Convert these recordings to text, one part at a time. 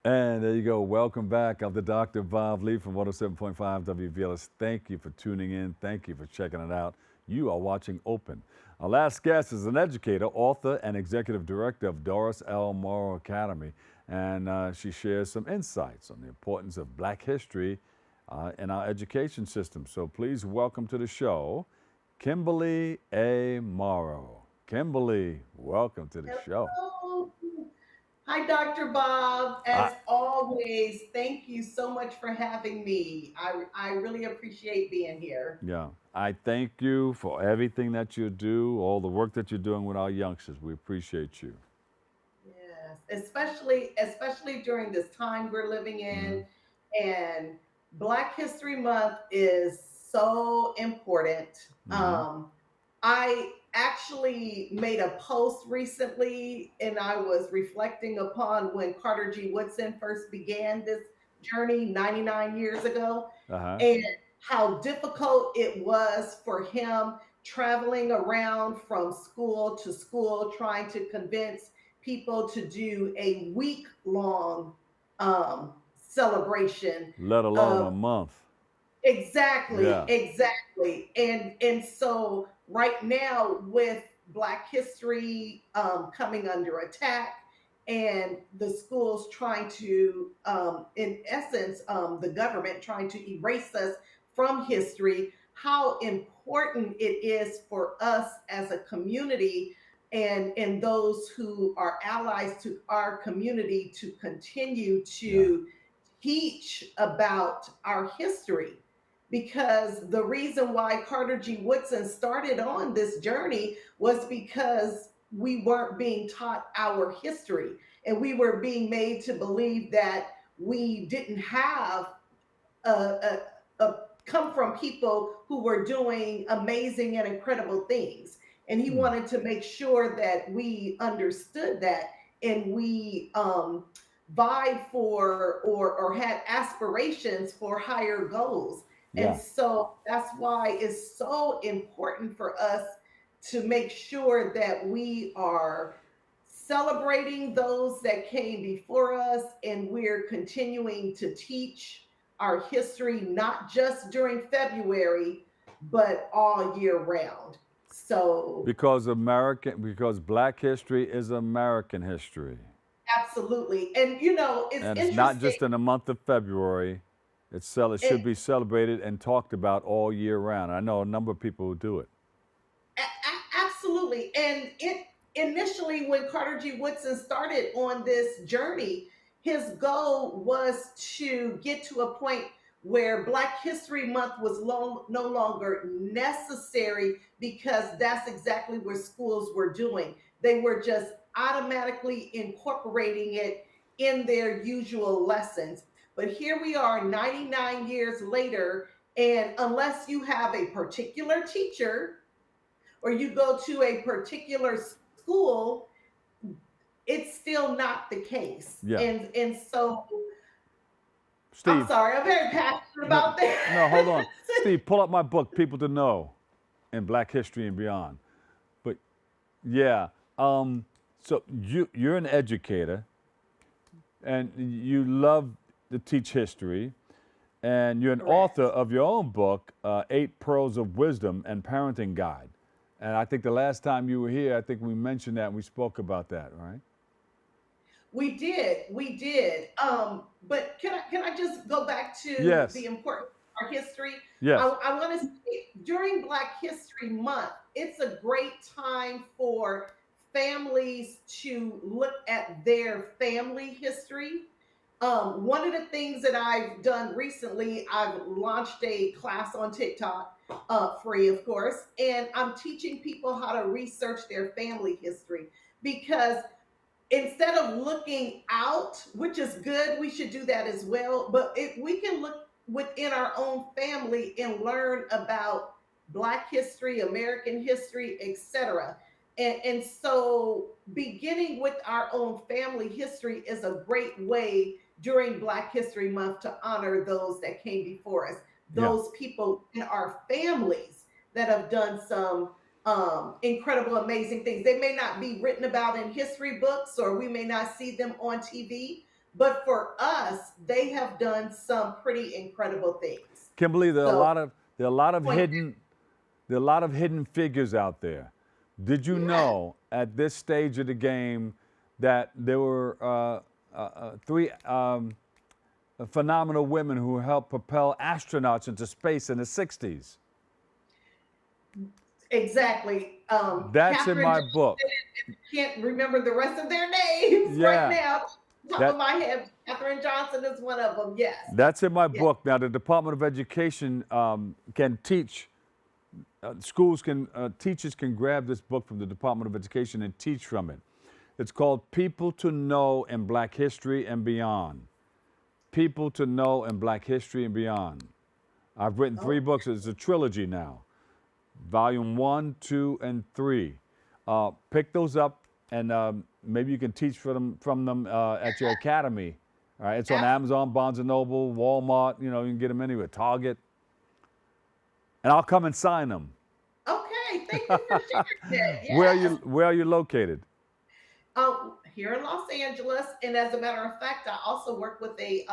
And there you go. Welcome back. I'm the Dr. Bob Lee from 107.5 WVLS. Thank you for tuning in. Thank you for checking it out. You are watching Open. Our last guest is an educator, author, and executive director of Dorris L. Morrow Academy. And she shares some insights on the importance of Black history in our education system. So please welcome to the show, Kimberly A. Morrow. Kimberly, welcome to the show. Hello. Hi, Dr. Bob. As I, always, thank you so much for having me. I really appreciate being here. Yeah, I thank you for everything that you do, all the work that you're doing with our youngsters. We appreciate you. Yes, especially during this time we're living Hmm. in, and Black History Month is so important. Hmm. Um, I actually made a post recently, and I was reflecting upon when Carter G. Woodson first began this journey 99 years ago, Uh-huh. and how difficult it was for him traveling around from school to school trying to convince people to do a week long celebration Let alone a of month. exactly, Yeah. exactly. And so right now with Black history coming under attack and the schools trying to in essence the government trying to erase us from history, how important it is for us as a community and those who are allies to our community to continue Yeah. to teach about our history, because the reason why Carter G. Woodson started on this journey was because we weren't being taught our history, and we were being made to believe that we didn't have a come from people who were doing amazing and incredible things. And he Hmm. wanted to make sure that we understood that, and we vied for or had aspirations for higher goals. And Yeah. so that's why it's so important for us to make sure that we are celebrating those that came before us, and we're continuing to teach our history not just during February, but all year round. So, Because Black history is American history. absolutely. And you know, it's And it's not interesting. just in the month of February. It should It, be celebrated and talked about all year round. I know a number of people who do it. absolutely. And it initially, when Carter G. Woodson started on this journey, his goal was to get to a point where Black History Month was no longer necessary, because that's exactly what schools were doing. They were just automatically incorporating it in their usual lessons. But here we are 99 years later, and unless you have a particular teacher or you go to a particular school, it's still not the case. Yeah. And so I'm Steve, sorry, I'm very passionate no, about this. no, hold on. Steve, pull up my book, People to Know in Black History and Beyond. But yeah, so you're an educator and you love to teach history, and you're an author Correct. of your own book, Eight Pearls of Wisdom and Parenting Guide. And I think the last time you were here, I think we mentioned that and we spoke about that, right? We did. But can I just go back to the Yes, importance of our history? yes, I want to say during Black History Month, it's a great time for families to look at their family history. One of the things that I've done recently, I've launched a class on TikTok, free, of course, and I'm teaching people how to research their family history, because instead of looking out, which is good, we should do that as well. But if we can look within our own family and learn about Black history, American history, etc. And so beginning with our own family history is a great way during Black History Month to honor those that came before us, yeah, those people in our families that have done some incredible, amazing things. They may not be written about in history books, or we may not see them on TV, But for us, they have done some pretty incredible things. Kimberly, So there are a lot of point, hidden figures out there. Did you yes, know at this stage of the game that there were three phenomenal women who helped propel astronauts into space in the 60s? exactly. That's in Catherine my just book. can't remember the rest of their names right Yeah, now. Top of that my head, Catherine Johnson is one of them. Yes, that's in my yes, book. Now, the Department of Education can teach. Schools can, teachers can grab this book from the Department of Education and teach from it. It's called People to Know in Black History and Beyond. People to Know in Black History and Beyond. I've written three oh, books. It's a trilogy now. Volume 1, 2, and 3. Pick those up, and maybe you can teach from them at your academy. All right, it's on absolutely. Amazon, Barnes and Noble, Walmart. You know, you can get them anywhere. Target, and I'll come and sign them. Okay, thank you for sharing that. Yes. Where are you located? Here in Los Angeles, and as a matter of fact, I also work with a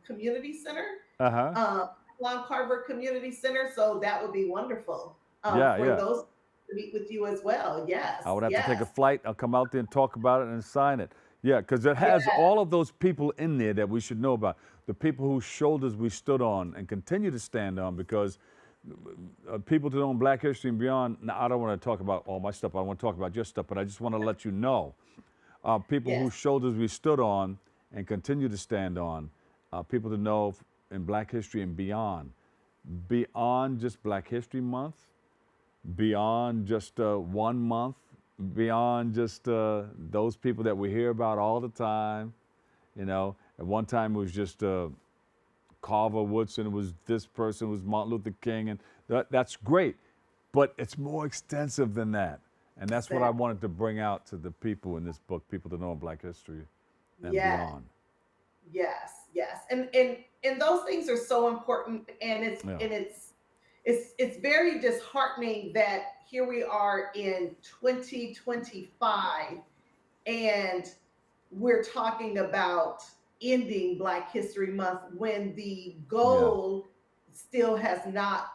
community center, Uh huh. uh, Lon Carver Community Center. So that would be wonderful Yeah, for yeah. those to meet with you as well. Yes, I would have to take yes, a flight. I'll come out there and talk about it and sign it. Yeah, because it has yes, all of those people in there that we should know about. The people whose shoulders we stood on and continue to stand on, because people to know in Black History and Beyond. Now, I don't want to talk about all my stuff. I want to talk about your stuff, but I just want to let you know people yes. whose shoulders we stood on and continue to stand on. People to know in Black History and beyond just Black History Month, beyond just 1 month, beyond just those people that we hear about all the time. You know, at one time it was just Carver Woodson, it was this person, it was Martin Luther King, and that's great. But it's more extensive than that. And that's what I Exactly. wanted to bring out to the people in this book, people to know in Black history and Yes, beyond. yes, yes. And those things are so important, and Yeah. it's very disheartening that here we are in 2025 and we're talking about ending Black History Month when the Yeah. goal still has not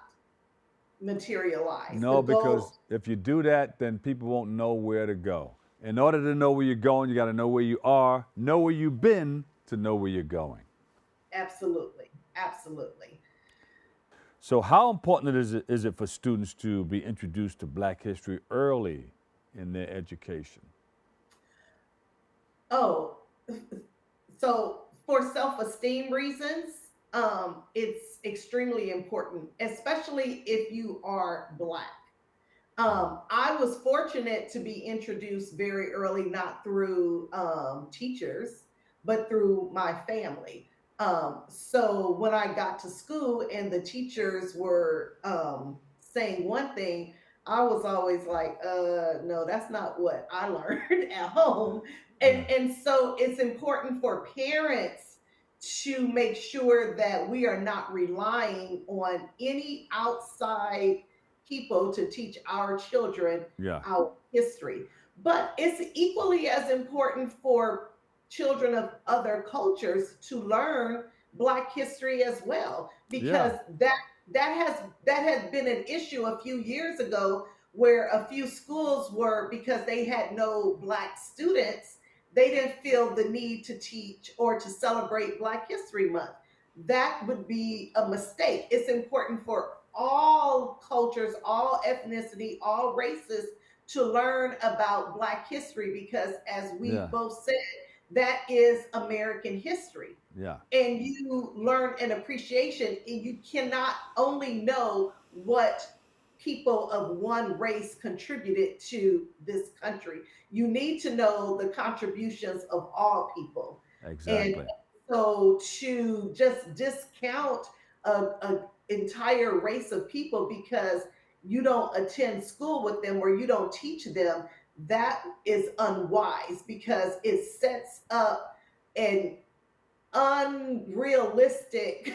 materialized. The No, goal, because if you do that, then people won't know where to go. In order to know where you're going, you got to know where you are, know where you've been to know where you're going. absolutely, absolutely. So, how important is it for students to be introduced to Black history early in their education? Oh, so for self-esteem reasons, it's extremely important, especially if you are Black. I was fortunate to be introduced very early, not through teachers, but through my family. So when I got to school and the teachers were saying one thing, I was always like, no, that's not what I learned at home. Yeah. And so it's important for parents to make sure that we are not relying on any outside people to teach our children Yeah. our history. But it's equally as important for children of other cultures to learn Black history as well, Yeah. because that has been an issue a few years ago where a few schools were, because they had no Black students, they didn't feel the need to teach or to celebrate Black History Month. That would be a mistake. It's important for all cultures, all ethnicity, all races to learn about Black history, because, as we Yeah. both said, that is American history. Yeah. And you learn an appreciation, and you cannot only know what people of one race contributed to this country. You need to know the contributions of all people. And Exactly. so to just discount a entire race of people because you don't attend school with them or you don't teach them, that is unwise, because it sets up an unrealistic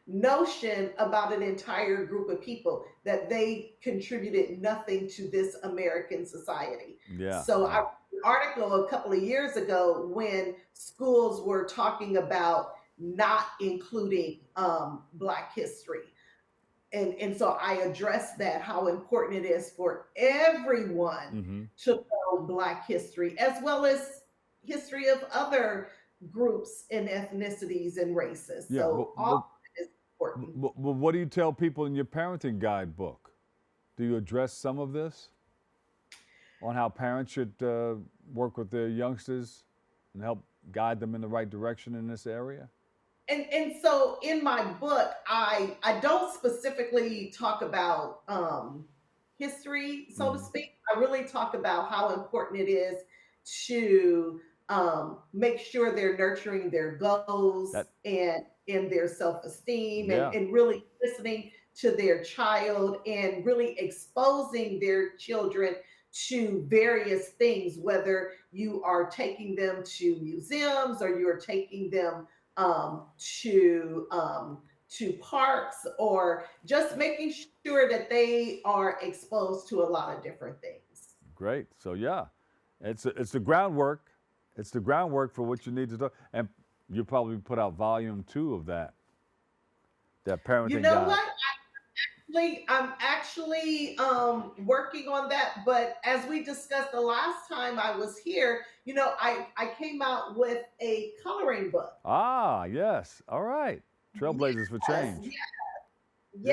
notion about an entire group of people, that they contributed nothing to this American society. Yeah. So Yeah. article a couple of years ago when schools were talking about not including Black history. And so I addressed that, how important it is for everyone Mm-hmm. to know Black history, as well as history of other groups and ethnicities and races. Yeah, So all of it is important. but what do you tell people in your parenting guidebook? Do you address some of this on how parents should work with their youngsters and help guide them in the right direction in this area? And so in my book, I don't specifically talk about history, so to Mm-hmm. speak. I really talk about how important it is to make sure they're nurturing their goals That, and in their self-esteem, yeah, and really listening to their child and really exposing their children to various things, whether you are taking them to museums or you're taking them um, to um, to parks, or just making sure that they are exposed to a lot of different things. great. So yeah, it's the groundwork. It's the groundwork for what you need to do, and you probably put out volume 2 of that You parenting know guide. what? I'm actually working on that. But as we discussed the last time I was here, I came out with a coloring book. Ah, yes. All right. Trailblazers for Yes, change. Yeah.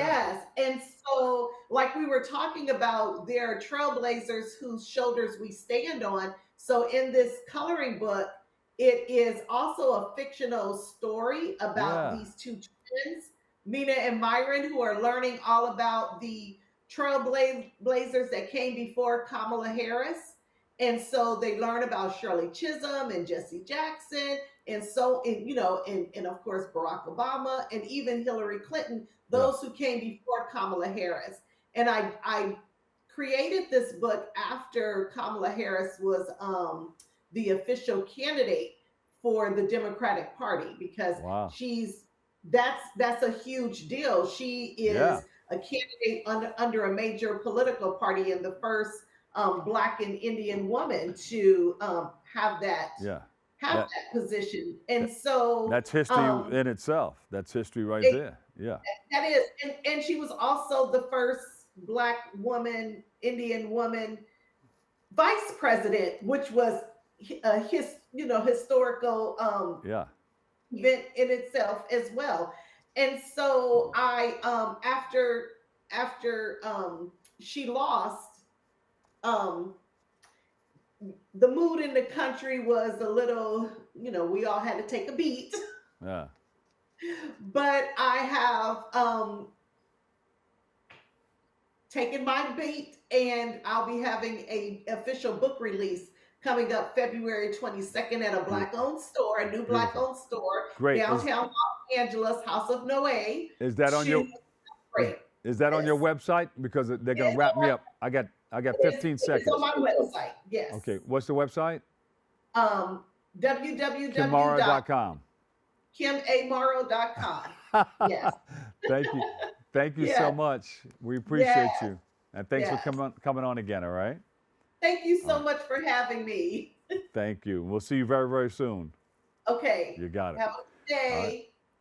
yes. And so, like we were talking about, there are trailblazers whose shoulders we stand on. So, in this coloring book, it is also a fictional story about Yeah. these two twins, Mina and Myron, who are learning all about the trailblazers that came before Kamala Harris. And so they learn about Shirley Chisholm and Jesse Jackson, and so, and of course Barack Obama, and even Hillary Clinton, Yeah. those who came before Kamala Harris. And I created this book after Kamala Harris was the official candidate for the Democratic Party, because Wow. that's a huge deal. She Yeah. is a candidate under a major political party, and the first Black and Indian woman to Yeah. have That, that position. And that so that's history um, in itself. That's history right it, there. Yeah. that is, and she was also the first Black woman, Indian woman vice president, which was a historical Yeah. event in itself as well. And so I after she lost, um the mood in the country was a little, we all had to take a beat. Yeah. But I have taken my beat, and I'll be having a official book release coming up February 22nd at a Black owned store, a new Black Beautiful. owned store Great. downtown Los Angeles, House of Noe, Is that on your to is, celebrate is that on your this. website? Because they're gonna It's wrap me on, up. I got it is, 15 it is on seconds. my website. Yes. Okay. What's the website? Um, www.kimamarrow.com. Kimara.com. Yes. Thank you. Thank you so Yes. much. We appreciate Yes. you. And thanks for Yes. coming on again, all right? Thank you All so right. much for having me. Thank you. We'll see you very, very soon. Okay. You got it. Have a good All right. day.